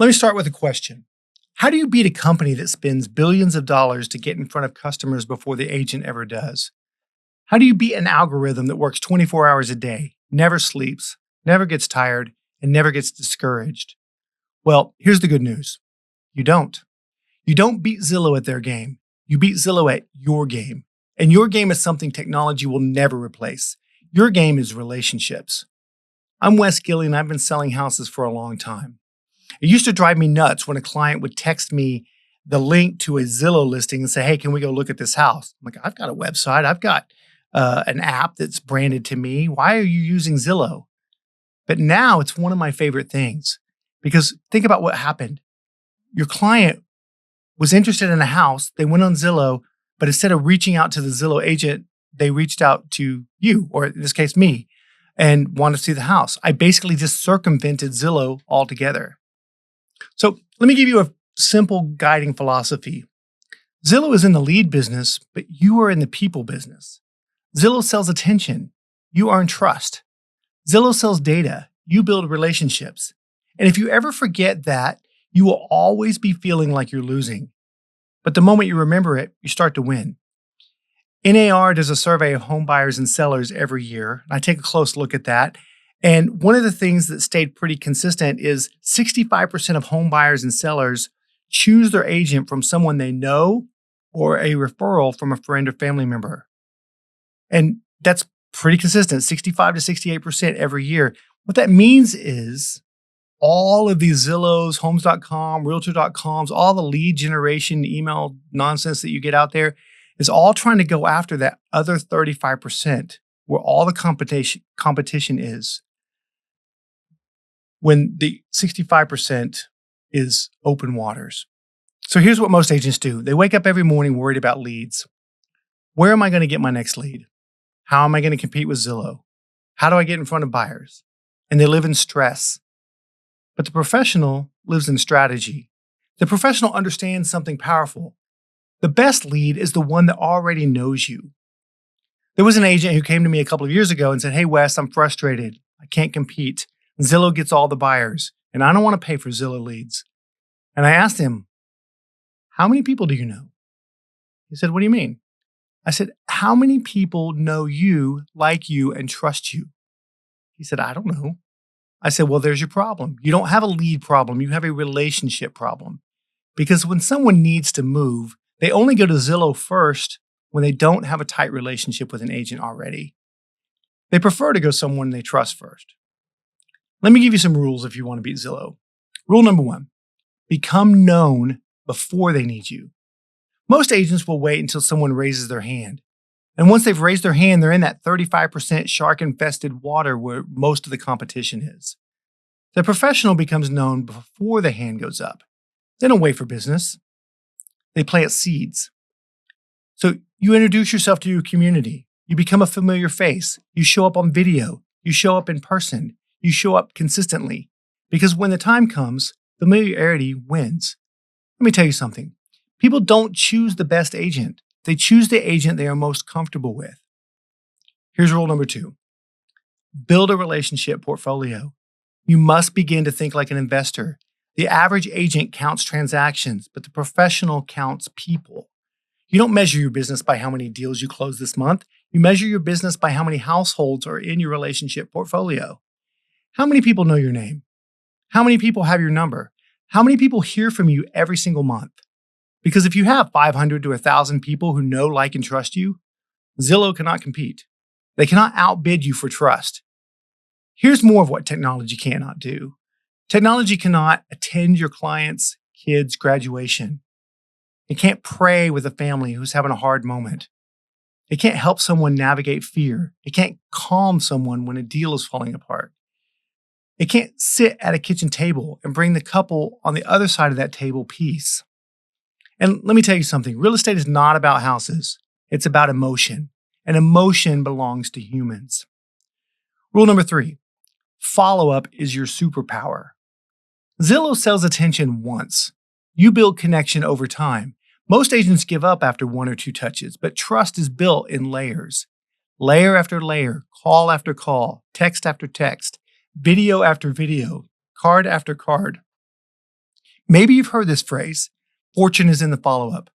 Let me start with a question. How do you beat a company that spends billions of dollars to get in front of customers before the agent ever does? How do you beat an algorithm that works 24 hours a day, never sleeps, never gets tired, and never gets discouraged? Well, here's the good news. You don't. You don't beat Zillow at their game. You beat Zillow at your game. And your game is something technology will never replace. Your game is relationships. I'm Wes Gillian. I've been selling houses for a long time. It used to drive me nuts when a client would text me the link to a Zillow listing and say, hey, can we go look at this house? I'm like, I've got a website. I've got an app that's branded to me. Why are you using Zillow? But now it's one of my favorite things because think about what happened. Your client was interested in a house. They went on Zillow, but instead of reaching out to the Zillow agent, they reached out to you, or in this case, me, and wanted to see the house. I basically just circumvented Zillow altogether. So let me give you a simple guiding philosophy. Zillow is in the lead business, but you are in the people business. Zillow sells attention. You earn trust. Zillow sells data. You build relationships. And if you ever forget that, you will always be feeling like you're losing. But the moment you remember it, you start to win. NAR does a survey of home buyers and sellers every year. I take a close look at that. And one of the things that stayed pretty consistent is 65% of home buyers and sellers choose their agent from someone they know or a referral from a friend or family member. And that's pretty consistent, 65 to 68% every year. What that means is all of these Zillows, Homes.com, Realtor.coms, all the lead generation email nonsense that you get out there is all trying to go after that other 35% where all the competition is. When the 65% is open waters. So here's what most agents do. They wake up every morning worried about leads. Where am I going to get my next lead? How am I going to compete with Zillow? How do I get in front of buyers? And they live in stress. But the professional lives in strategy. The professional understands something powerful. The best lead is the one that already knows you. There was an agent who came to me a couple of years ago and said, hey, Wes, I'm frustrated. I can't compete. Zillow gets all the buyers, and I don't want to pay for Zillow leads. And I asked him, how many people do you know? He said, what do you mean? I said, how many people know you, like you, and trust you? He said, I don't know. I said, well, there's your problem. You don't have a lead problem. You have a relationship problem. Because when someone needs to move, they only go to Zillow first when they don't have a tight relationship with an agent already. They prefer to go someone they trust first. Let me give you some rules if you want to beat Zillow. Rule number 1, become known before they need you. Most agents will wait until someone raises their hand. And once they've raised their hand, they're in that 35% shark-infested water where most of the competition is. The professional becomes known before the hand goes up. They don't wait for business. They plant seeds. So you introduce yourself to your community. You become a familiar face. You show up on video. You show up in person. You show up consistently. Because when the time comes, familiarity wins. Let me tell you something. People don't choose the best agent. They choose the agent they are most comfortable with. Here's rule number 2. Build a relationship portfolio. You must begin to think like an investor. The average agent counts transactions, but the professional counts people. You don't measure your business by how many deals you close this month. You measure your business by how many households are in your relationship portfolio. How many people know your name? How many people have your number? How many people hear from you every single month? Because if you have 500 to 1,000 people who know, like, and trust you, Zillow cannot compete. They cannot outbid you for trust. Here's more of what technology cannot do. Technology cannot attend your client's kid's graduation. It can't pray with a family who's having a hard moment. It can't help someone navigate fear. It can't calm someone when a deal is falling apart. It can't sit at a kitchen table and bring the couple on the other side of that table peace. And let me tell you something. Real estate is not about houses. It's about emotion. And emotion belongs to humans. Rule number 3, follow-up is your superpower. Zillow sells attention once. You build connection over time. Most agents give up after 1 or 2 touches, but trust is built in layers. Layer after layer, call after call, text after text, video after video, card after card. Maybe you've heard this phrase, fortune is in the follow-up.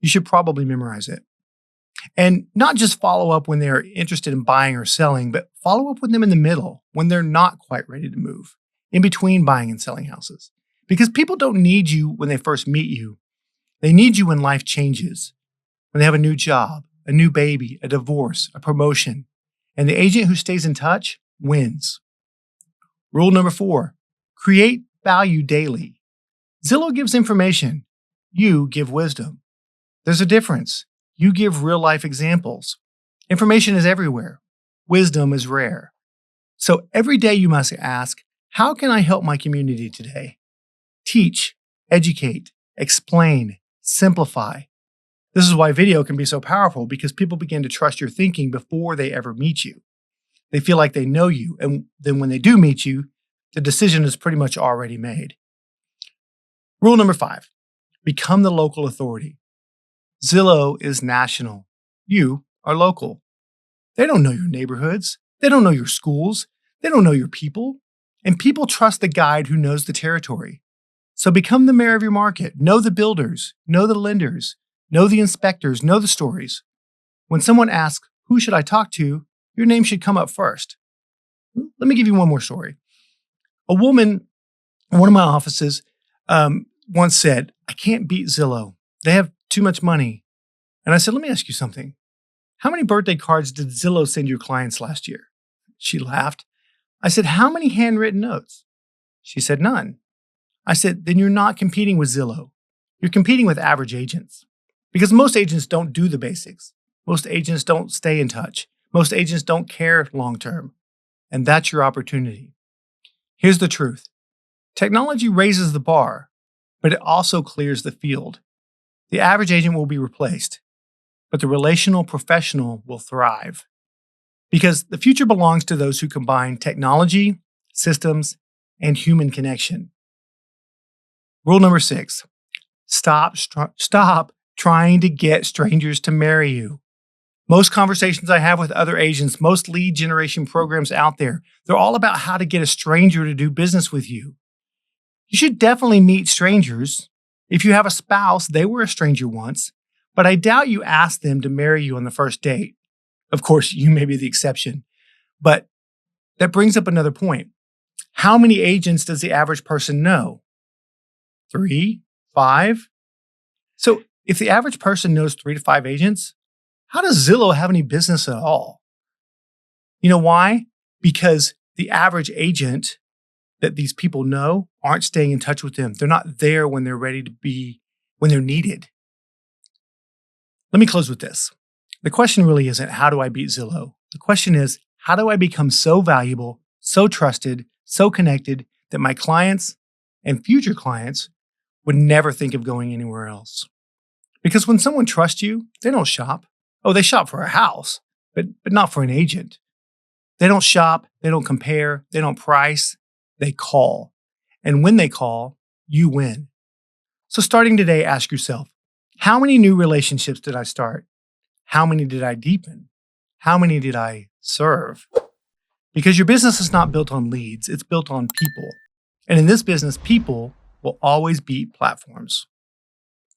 You should probably memorize it. And not just follow up when they're interested in buying or selling, but follow up with them in the middle when they're not quite ready to move, in between buying and selling houses. Because people don't need you when they first meet you. They need you when life changes, when they have a new job, a new baby, a divorce, a promotion. And the agent who stays in touch wins. Rule number 4, create value daily. Zillow gives information. You give wisdom. There's a difference. You give real-life examples. Information is everywhere. Wisdom is rare. So every day you must ask, how can I help my community today? Teach, educate, explain, simplify. This is why video can be so powerful, because people begin to trust your thinking before they ever meet you. They feel like they know you, and then when they do meet you, the decision is pretty much already made. Rule number 5, become the local authority. Zillow is national. You are local. They don't know your neighborhoods. They don't know your schools. They don't know your people. And people trust the guide who knows the territory. So become the mayor of your market. Know the builders. Know the lenders. Know the inspectors. Know the stories. When someone asks, who should I talk to? Your name should come up first. Let me give you one more story. A woman in one of my offices once said, I can't beat Zillow. They have too much money. And I said, let me ask you something. How many birthday cards did Zillow send your clients last year? She laughed. I said, how many handwritten notes? She said, none. I said, then you're not competing with Zillow. You're competing with average agents. Because most agents don't do the basics. Most agents don't stay in touch. Most agents don't care long term. And that's your opportunity. Here's the truth. Technology raises the bar, but it also clears the field. The average agent will be replaced, but the relational professional will thrive. Because the future belongs to those who combine technology, systems, and human connection. Rule number 6, stop trying to get strangers to marry you. Most conversations I have with other agents, most lead generation programs out there, they're all about how to get a stranger to do business with you. You should definitely meet strangers. If you have a spouse, they were a stranger once, but I doubt you asked them to marry you on the first date. Of course, you may be the exception, but that brings up another point. How many agents does the average person know? 3, 5? So if the average person knows 3 to 5 agents, how does Zillow have any business at all? You know why? Because the average agent that these people know aren't staying in touch with them. They're not there when they're ready to be, when they're needed. Let me close with this. The question really isn't, how do I beat Zillow? The question is, how do I become so valuable, so trusted, so connected that my clients and future clients would never think of going anywhere else? Because when someone trusts you, they don't shop. Oh, they shop for a house, but not for an agent. They don't shop, they don't compare, they don't price, they call. And when they call, you win. So starting today, ask yourself, how many new relationships did I start? How many did I deepen? How many did I serve? Because your business is not built on leads, it's built on people. And in this business, people will always beat platforms.